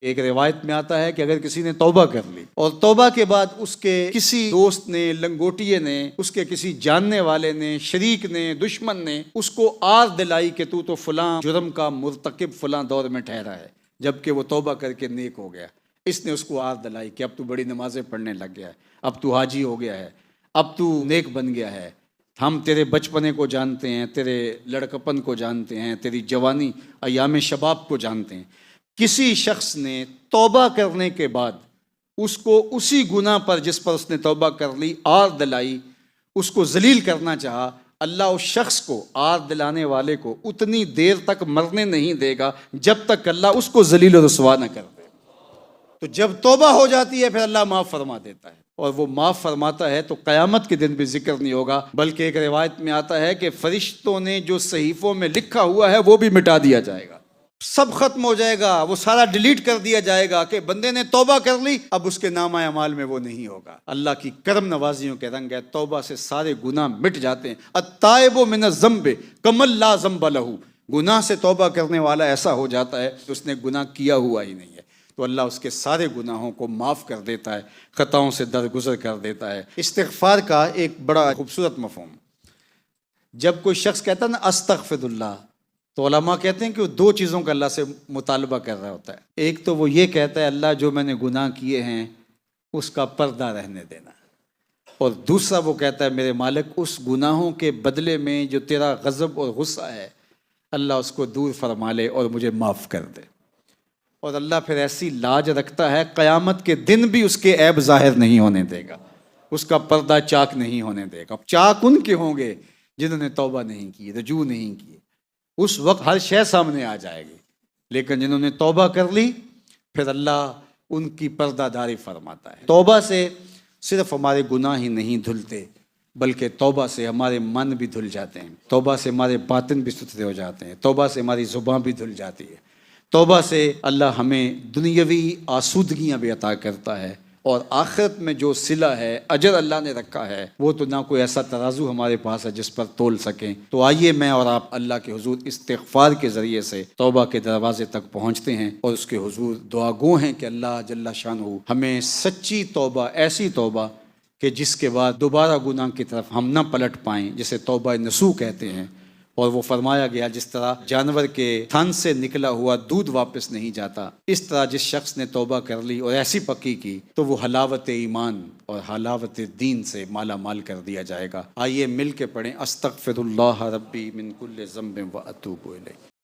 ایک روایت میں آتا ہے کہ اگر کسی نے توبہ کر لی اور توبہ کے بعد اس کے کسی دوست نے، لنگوٹیے نے، اس کے کسی جاننے والے نے، شریک نے، دشمن نے اس کو آر دلائی کہ تو فلاں جرم کا مرتکب فلاں دور میں ٹھہرا ہے، جبکہ وہ توبہ کر کے نیک ہو گیا، اس نے اس کو آر دلائی کہ اب تو بڑی نمازیں پڑھنے لگ گیا ہے، اب تو حاجی ہو گیا ہے، اب تو نیک بن گیا ہے، ہم تیرے بچپنے کو جانتے ہیں، تیرے لڑکپن کو جانتے ہیں، تیری جوانی ایام شباب کو جانتے ہیں۔ کسی شخص نے توبہ کرنے کے بعد اس کو اسی گناہ پر جس پر اس نے توبہ کر لی آر دلائی، اس کو ذلیل کرنا چاہا، اللہ اس شخص کو، آر دلانے والے کو، اتنی دیر تک مرنے نہیں دے گا جب تک اللہ اس کو ذلیل و رسوا نہ کر دے۔ تو جب توبہ ہو جاتی ہے پھر اللہ معاف فرما دیتا ہے، اور وہ معاف فرماتا ہے تو قیامت کے دن بھی ذکر نہیں ہوگا، بلکہ ایک روایت میں آتا ہے کہ فرشتوں نے جو صحیفوں میں لکھا ہوا ہے وہ بھی مٹا دیا جائے گا، سب ختم ہو جائے گا، وہ سارا ڈیلیٹ کر دیا جائے گا کہ بندے نے توبہ کر لی، اب اس کے نامہ اعمال میں وہ نہیں ہوگا۔ اللہ کی کرم نوازیوں کے رنگ ہے، توبہ سے سارے گناہ مٹ جاتے ہیں۔ التائب من الذنب کمن لا ذنب لہ، گناہ سے توبہ کرنے والا ایسا ہو جاتا ہے کہ اس نے گناہ کیا ہوا ہی نہیں ہے، تو اللہ اس کے سارے گناہوں کو معاف کر دیتا ہے، خطاؤں سے درگزر کر دیتا ہے۔ استغفار کا ایک بڑا خوبصورت مفہوم، جب کوئی شخص کہتا ہے نا استغفر اللہ، تو علماء کہتے ہیں کہ وہ دو چیزوں کا اللہ سے مطالبہ کر رہا ہوتا ہے۔ ایک تو وہ یہ کہتا ہے اللہ جو میں نے گناہ کیے ہیں اس کا پردہ رہنے دینا، اور دوسرا وہ کہتا ہے میرے مالک اس گناہوں کے بدلے میں جو تیرا غضب اور غصہ ہے اللہ اس کو دور فرما لے اور مجھے معاف کر دے۔ اور اللہ پھر ایسی لاج رکھتا ہے قیامت کے دن بھی اس کے عیب ظاہر نہیں ہونے دے گا، اس کا پردہ چاک نہیں ہونے دے گا۔ چاک ان کے ہوں گے جنہوں نے توبہ نہیں کی، رجوع نہیں کی، اس وقت ہر شے سامنے آ جائے گی، لیکن جنہوں نے توبہ کر لی پھر اللہ ان کی پردہ داری فرماتا ہے۔ توبہ سے صرف ہمارے گناہ ہی نہیں دھلتے، بلکہ توبہ سے ہمارے من بھی دھل جاتے ہیں، توبہ سے ہمارے باطن بھی ستھرے ہو جاتے ہیں، توبہ سے ہماری زبان بھی دھل جاتی ہے، توبہ سے اللہ ہمیں دنیاوی آسودگیاں بھی عطا کرتا ہے، اور آخرت میں جو صلہ ہے، اجر اللہ نے رکھا ہے، وہ تو نہ کوئی ایسا ترازو ہمارے پاس ہے جس پر تول سکیں۔ تو آئیے میں اور آپ اللہ کے حضور استغفار کے ذریعے سے توبہ کے دروازے تک پہنچتے ہیں، اور اس کے حضور دعا گو ہیں کہ اللہ جل شانہ ہمیں سچی توبہ، ایسی توبہ کہ جس کے بعد دوبارہ گناہ کی طرف ہم نہ پلٹ پائیں، جسے توبہ نصوح کہتے ہیں۔ اور وہ فرمایا گیا جس طرح جانور کے تھن سے نکلا ہوا دودھ واپس نہیں جاتا، اس طرح جس شخص نے توبہ کر لی اور ایسی پکی کی تو وہ حلاوت ایمان اور حلاوت دین سے مالا مال کر دیا جائے گا۔ آئیے مل کے پڑھیں استغفر اللہ ربی من کل ذنب و اتوب الیہ۔